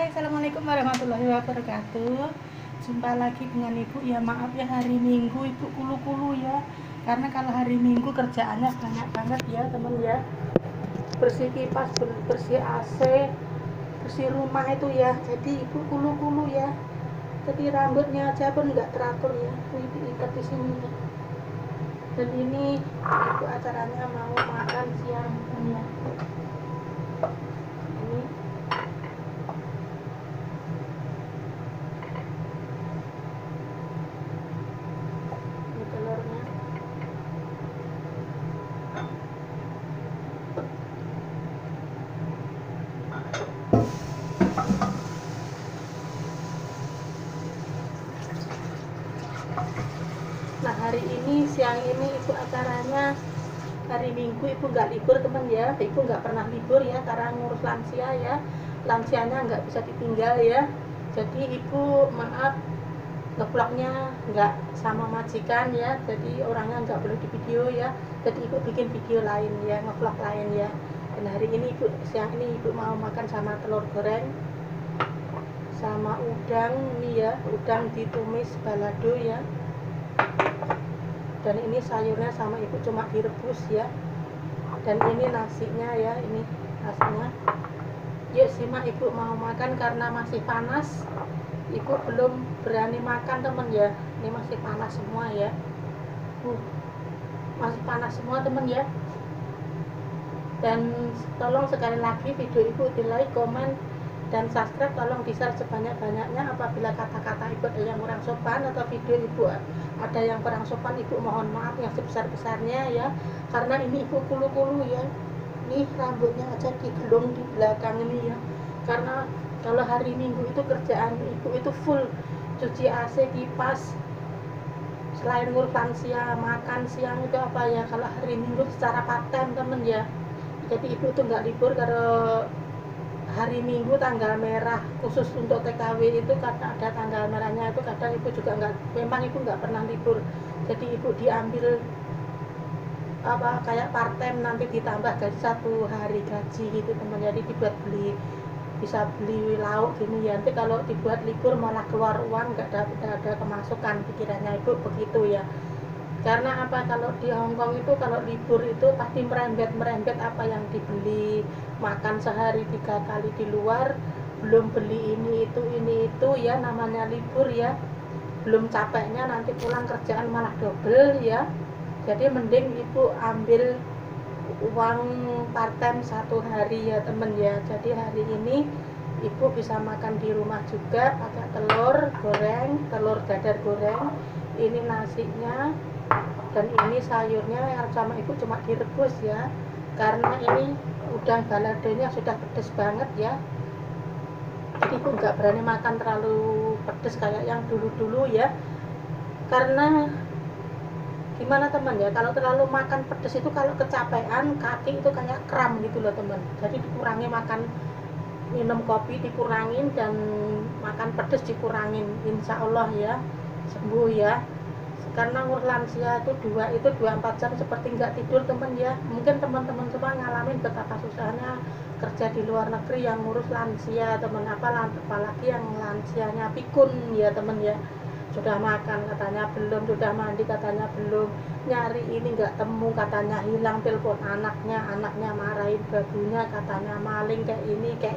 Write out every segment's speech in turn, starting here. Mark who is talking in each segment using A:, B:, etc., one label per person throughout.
A: Assalamualaikum warahmatullahi wabarakatuh. Jumpa lagi dengan Ibu. Ya maaf ya, hari Minggu Ibu kulu-kulu ya. Karena kalau hari Minggu kerjaannya banyak banget ya teman ya. Bersih kipas, bersih AC, bersih rumah itu ya. Jadi Ibu kulu-kulu ya. Jadi rambutnya aja pun nggak teratur ya. Ini diikat di sini ya. Dan ini Ibu acaranya mau makan siang ya. Ini telurnya. Nah hari ini siang ini Ibu acaranya hari Minggu. Ibu nggak libur teman ya. Ibu nggak pernah libur ya karena ngurus lansia ya. Lansianya nggak bisa ditinggal ya. Jadi Ibu maaf ngevlognya nggak sama majikan ya. Jadi orangnya nggak boleh di video ya. Jadi Ibu bikin video lain ya, ngevlog lain ya. Dan hari ini Ibu siang ini Ibu mau makan sama telur goreng sama udang nih ya, udang ditumis balado ya. Dan ini sayurnya sama Ibu cuma direbus ya. Dan ini nasinya ya, ini nasinya. Yuk simak Ibu mau makan karena masih panas. Ibu belum berani makan temen ya. Ini masih panas semua ya. Masih panas semua temen ya. Dan tolong sekali lagi video Ibu di like, komen, dan subscribe. Tolong di-share sebanyak-banyaknya. Apabila kata-kata Ibu ada yang kurang sopan atau video Ibu ada yang kurang sopan, Ibu mohon maaf yang sebesar-besarnya ya. Karena ini Ibu kulu-kulu ya. Nih rambutnya aja digelung di belakang ini ya. Karena kalau hari Minggu itu kerjaan Ibu itu full cuci AC, kipas, selain ngurus lansia, makan siang itu apa ya, kalau hari Minggu secara part-time temen ya. Jadi Ibu tuh nggak libur. Kalau hari Minggu tanggal merah khusus untuk TKW itu kadang ada tanggal merahnya, itu kadang Ibu juga nggak, memang Ibu nggak pernah libur. Jadi Ibu diambil apa kayak part time, nanti ditambah gaji 1 hari gaji gitu teman. Jadi dibuat bisa beli lauk gini ya. Nanti kalau dibuat libur malah keluar uang, nggak ada kemasukan, pikirannya Ibu begitu ya. Karena apa, kalau di Hongkong itu kalau libur itu pasti merembet apa yang dibeli, makan sehari 3 kali di luar, belum beli ini itu ya, namanya libur ya. Belum capeknya nanti pulang kerjaan malah double ya. Jadi mending Ibu ambil uang part time 1 hari ya temen ya. Jadi hari ini Ibu bisa makan di rumah juga pakai telur goreng, telur dadar goreng. Ini nasinya dan ini sayurnya yang sama Ibu cuma direbus ya. Karena ini udang baladonya sudah pedes banget ya. Jadi Ibu nggak berani makan terlalu pedes kayak yang dulu-dulu ya. Karena gimana teman ya, kalau terlalu makan pedes itu kalau kecapean kaki itu kayak kram gitu loh teman. Jadi dikurangi makan, minum kopi dikurangin, dan makan pedes dikurangin, insya Allah ya sembuh ya. Karena ngurus lansia itu 24 jam seperti nggak tidur teman ya. Mungkin teman-teman semua ngalamin betapa susahnya kerja di luar negeri yang ngurus lansia teman. Apalagi yang lansianya pikun ya teman ya. Sudah makan katanya belum, sudah mandi katanya belum, nyari ini nggak temu katanya hilang, telepon anaknya marahin babunya katanya maling, kayak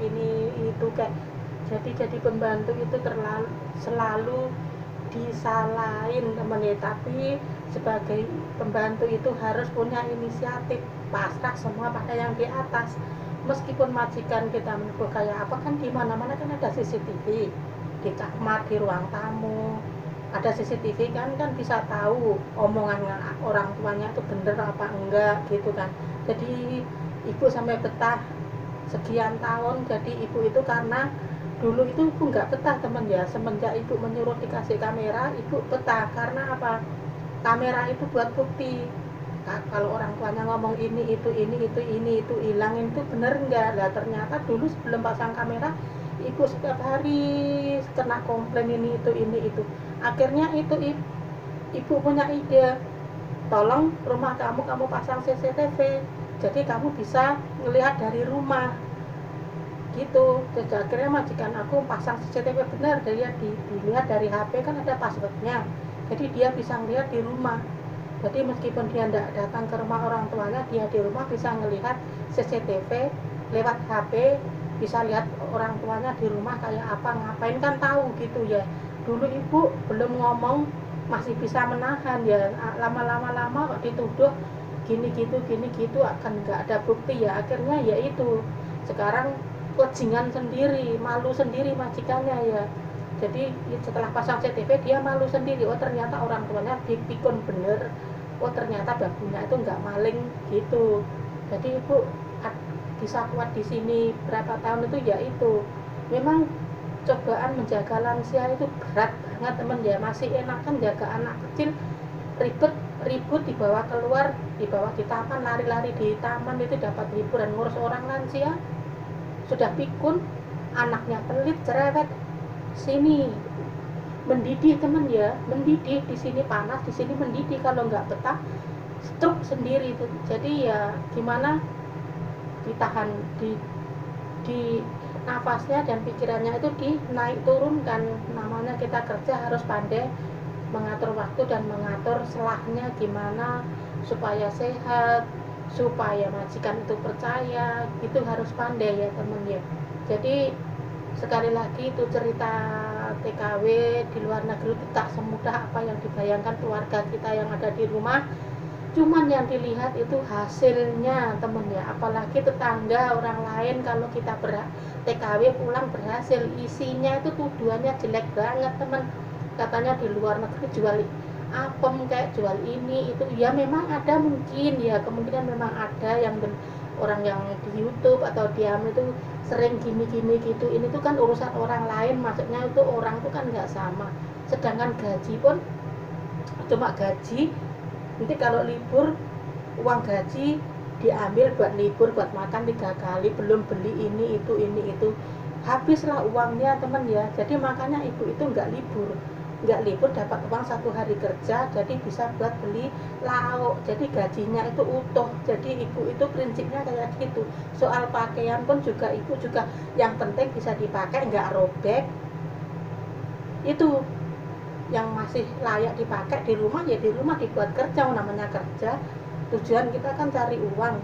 A: ini itu kayak. Jadi pembantu itu selalu disalahin teman ya. Tapi sebagai pembantu itu harus punya inisiatif, pasrah semua pada yang di atas. Meskipun majikan kita menegur kayak apa, kan di mana-mana kan ada CCTV, di kamar, di ruang tamu ada CCTV kan bisa tahu omongan orang tuanya itu bener apa enggak gitu kan. Jadi Ibu sampai betah sekian tahun. Jadi Ibu itu karena dulu itu Ibu nggak betah teman ya. Semenjak Ibu menyuruh dikasih kamera, Ibu betah. Karena apa, kamera itu buat bukti. Kalau orang tuanya ngomong ini itu hilangin itu bener enggak. Lah ternyata dulu sebelum pasang kamera Ibu setiap hari kena komplain ini itu. Akhirnya itu Ibu punya ide, tolong rumah kamu pasang CCTV, jadi kamu bisa ngelihat dari rumah gitu. Jadi akhirnya majikan aku pasang CCTV benar, dilihat dari HP kan ada passwordnya, jadi dia bisa lihat di rumah. Jadi meskipun dia tidak datang ke rumah orang tuanya, dia di rumah bisa melihat CCTV lewat HP, bisa lihat orang tuanya di rumah kayak apa, ngapain, kan tahu gitu ya. Dulu ibu belum ngomong masih bisa menahan ya, lama-lama kok dituduh gini gitu akan nggak ada bukti ya, akhirnya ya itu sekarang kejingan sendiri, malu sendiri majikannya ya. Jadi setelah pasang CCTV dia malu sendiri, oh ternyata orang tuanya dipikun bener, oh ternyata babunya itu nggak maling gitu. Jadi ibu bisa kuat di sini berapa tahun itu ya itu memang cobaan menjaga lansia itu berat banget temen ya. Masih enakan jaga anak kecil, ribut dibawa keluar, dibawa di taman, lari-lari di taman itu dapat hiburan. Ngurus orang lansia sudah pikun, anaknya pelit, cerewet, sini mendidih temen ya, mendidih di sini panas, di sini mendidih, kalau nggak betah stroke sendiri itu. Jadi ya gimana ditahan di nafasnya dan pikirannya itu dinaik turunkan. Namanya kita kerja harus pandai mengatur waktu dan mengatur selahnya gimana supaya sehat, supaya majikan itu percaya, itu harus pandai ya temen ya. Jadi sekali lagi itu cerita TKW di luar negeri itu tak semudah apa yang dibayangkan keluarga kita yang ada di rumah. Cuman yang dilihat itu hasilnya temen ya, apalagi tetangga orang lain kalau kita TKW pulang berhasil, isinya itu tuduhannya jelek banget temen. Katanya di luar negeri jual apem, kayak jual ini itu ya, memang ada mungkin ya, kemungkinan memang ada yang orang yang di YouTube atau diam itu sering gini gitu. Ini tuh kan urusan orang lain, maksudnya itu orang tuh kan nggak sama. Sedangkan gaji pun cuma gaji, nanti kalau libur uang gaji diambil buat libur, buat makan 3 kali, belum beli ini itu, habislah uangnya temen ya. Jadi makanya ibu itu nggak libur dapat uang 1 hari kerja, jadi bisa buat beli lauk, jadi gajinya itu utuh. Jadi ibu itu prinsipnya kayak gitu. Soal pakaian pun juga ibu juga yang penting bisa dipakai, nggak robek, itu yang masih layak dipakai di rumah ya di rumah dibuat kerja. Namanya kerja, tujuan kita kan cari uang,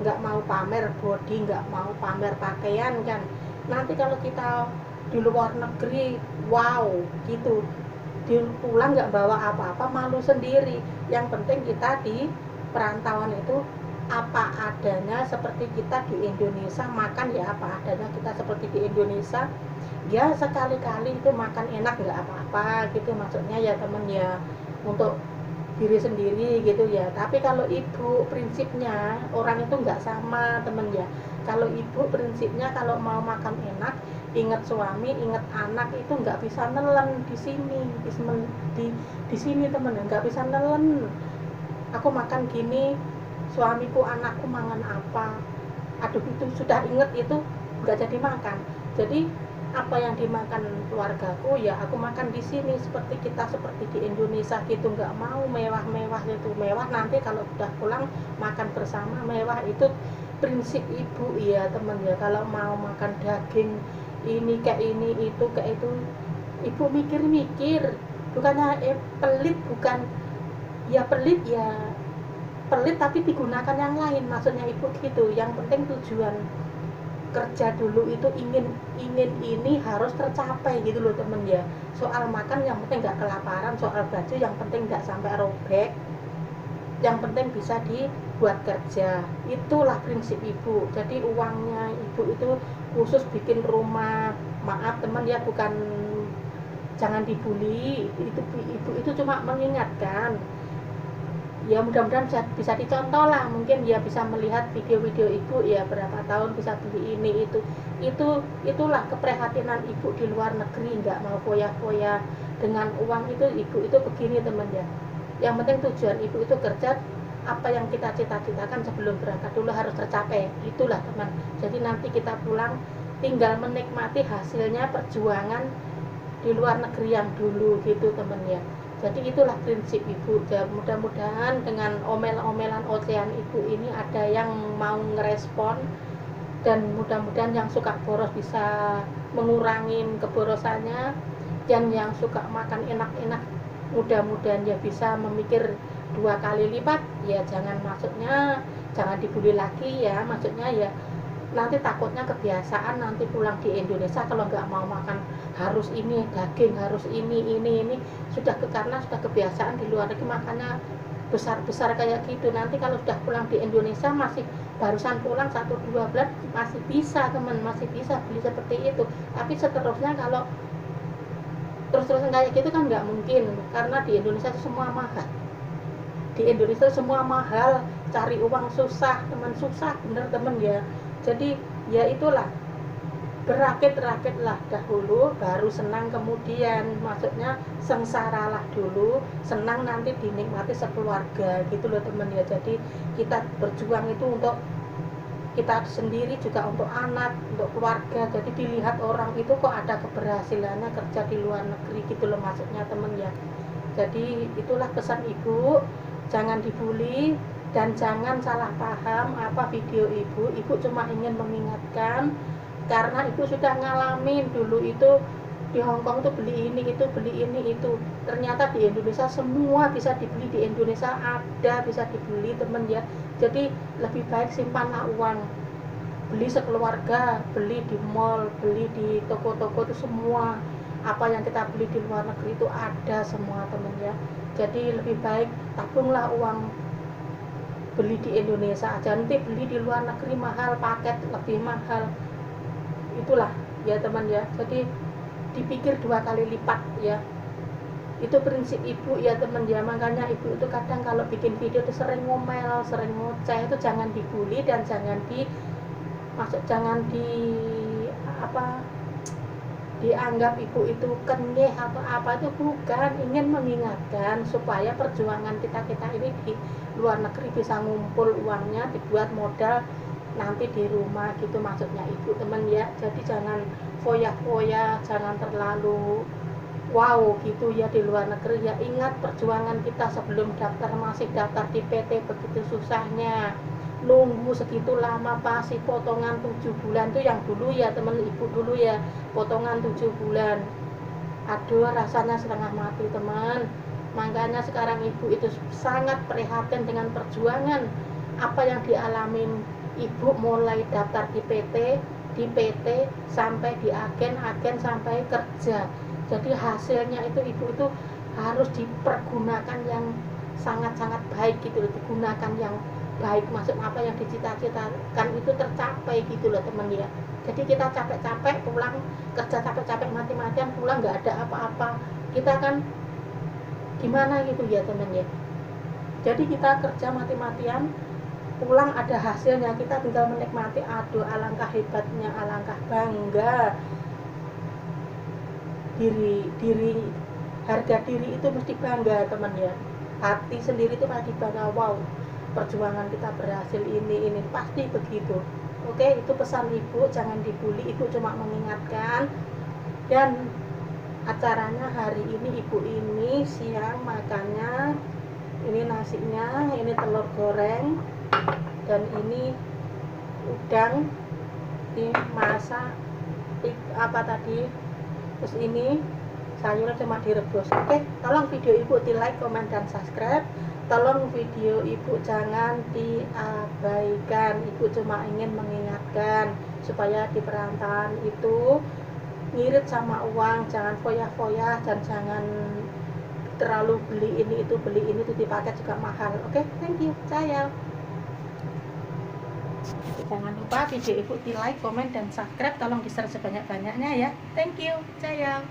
A: nggak mau pamer body, nggak mau pamer pakaian kan. Nanti kalau kita di luar negeri wow gitu, pulang nggak bawa apa-apa, malu sendiri. Yang penting kita di perantauan itu apa adanya, seperti kita di Indonesia makan ya apa adanya kita seperti di Indonesia ya. Sekali-kali itu makan enak nggak apa-apa gitu, maksudnya ya temen ya, untuk diri sendiri gitu ya. Tapi kalau ibu prinsipnya orang itu nggak sama temen ya. Kalau ibu prinsipnya kalau mau makan enak, ingat suami, ingat anak, itu nggak bisa nelen di sini, di sini temen, nggak bisa nelen. Aku makan gini, suamiku, anakku mangan apa, aduh itu sudah inget itu nggak jadi makan. Jadi apa yang dimakan keluargaku ya aku makan di sini, seperti kita seperti di Indonesia gitu, nggak mau mewah-mewah gitu. Mewah nanti kalau udah pulang makan bersama mewah, itu prinsip ibu ya temen ya. Kalau mau makan daging ini kayak ini itu kayak itu, ibu mikir-mikir, bukannya pelit, bukan ya pelit ya pelit tapi digunakan yang lain, maksudnya ibu gitu. Yang penting tujuan kerja dulu itu ingin ini harus tercapai gitu loh temen ya. Soal makan yang penting nggak kelaparan, soal baju yang penting nggak sampai robek, yang penting bisa dibuat kerja. Itulah prinsip ibu. Jadi uangnya ibu itu khusus bikin rumah, maaf teman ya, bukan, jangan dibully, itu ibu itu cuma mengingatkan ya. Mudah-mudahan bisa dicontoh lah, mungkin ya bisa melihat video-video ibu ya berapa tahun bisa beli ini itulah keprihatinan ibu di luar negeri, nggak mau foya-foya dengan uang itu. Ibu itu begini teman ya, yang penting tujuan ibu itu kerja, apa yang kita cita-citakan sebelum berangkat dulu harus tercapai, itulah teman. Jadi nanti kita pulang tinggal menikmati hasilnya perjuangan di luar negeri yang dulu gitu teman ya. Jadi itulah prinsip ibu. Ya, mudah-mudahan dengan omel-omelan ocehan ibu ini ada yang mau ngerespon, dan mudah-mudahan yang suka boros bisa mengurangi keborosannya, dan yang suka makan enak-enak mudah-mudahan ya bisa memikir 2 kali lipat. Ya jangan dibully lagi ya, maksudnya ya nanti takutnya kebiasaan nanti pulang di Indonesia kalau nggak mau makan harus ini daging, harus ini karena sudah kebiasaan di luar negeri makannya besar-besar kayak gitu. Nanti kalau sudah pulang di Indonesia masih barusan pulang 1-2 bulan masih bisa masih bisa beli seperti itu, tapi seterusnya kalau terus-terusan kayak gitu kan nggak mungkin, karena di Indonesia itu semua mahal. Di Indonesia semua mahal, cari uang susah susah bener temen ya. Jadi ya itulah, berakit-rakitlah dahulu baru senang kemudian, maksudnya sengsaralah dulu, senang nanti dinikmati sekeluarga gitu loh temen ya. Jadi kita berjuang itu untuk kita sendiri juga, untuk anak, untuk keluarga. Jadi dilihat orang itu kok ada keberhasilannya kerja di luar negeri gitu loh maksudnya temen ya. Jadi itulah pesan ibu, jangan dibully dan jangan salah paham apa video ibu cuma ingin mengingatkan karena ibu sudah ngalamin dulu itu di Hongkong tuh beli ini itu, ternyata di Indonesia semua bisa dibeli, di Indonesia ada bisa dibeli temen ya. Jadi lebih baik simpanlah uang, beli sekeluarga, beli di mall, beli di toko-toko itu semua apa yang kita beli di luar negeri itu ada semua temen ya. Jadi lebih baik tabunglah uang, beli di Indonesia aja, nanti beli di luar negeri mahal, paket lebih mahal, itulah ya teman ya. Jadi dipikir 2 kali lipat ya, itu prinsip ibu ya teman ya. Makanya ibu itu kadang kalau bikin video itu sering ngomel, sering ngoceh, itu jangan dibully dan jangan dianggap ibu itu kenyeh atau apa, itu bukan. Ingin mengingatkan supaya perjuangan kita ini di luar negeri bisa ngumpul uangnya dibuat modal nanti di rumah gitu maksudnya ibu teman ya. Jadi jangan foya-foya, jangan terlalu wow gitu ya di luar negeri ya. Ingat perjuangan kita sebelum masih daftar di PT begitu susahnya, nunggu segitu lama, pasti potongan 7 bulan tuh yang dulu ya temen ibu dulu ya, potongan 7 bulan, aduh rasanya setengah mati teman. Makanya sekarang ibu itu sangat prihatin dengan perjuangan apa yang dialamin ibu, mulai daftar di PT sampai di agen sampai kerja. Jadi hasilnya itu ibu itu harus dipergunakan yang sangat-sangat baik gitu loh, digunakan yang baik, maksud apa yang dicita-citakan itu tercapai gitu loh teman ya. Jadi kita capek-capek pulang kerja, capek-capek mati-matian pulang nggak ada apa-apa, kita kan gimana gitu ya teman ya. Jadi kita kerja mati-matian pulang ada hasilnya, kita tinggal menikmati, aduh alangkah hebatnya, alangkah bangga diri harga diri itu mesti bangga teman ya. Hati sendiri itu pasti bangga, wow perjuangan kita berhasil, ini pasti begitu. Oke, itu pesan ibu, jangan dibully, ibu cuma mengingatkan. Dan acaranya hari ini ibu ini siang makannya ini nasinya, ini telur goreng, dan ini udang dimasak apa tadi, terus ini sayurnya cuma direbus. Oke, tolong video ibu di like, komen, dan subscribe. Tolong video ibu jangan diabaikan, ibu cuma ingin mengingatkan supaya di perantauan itu ngirit sama uang, jangan foya-foya, dan jangan terlalu beli ini itu dipakai juga mahal. Oke, thank you, sayang. Jangan lupa video ibu di like, komen, dan subscribe, tolong di share sebanyak-banyaknya ya. Thank you, sayang.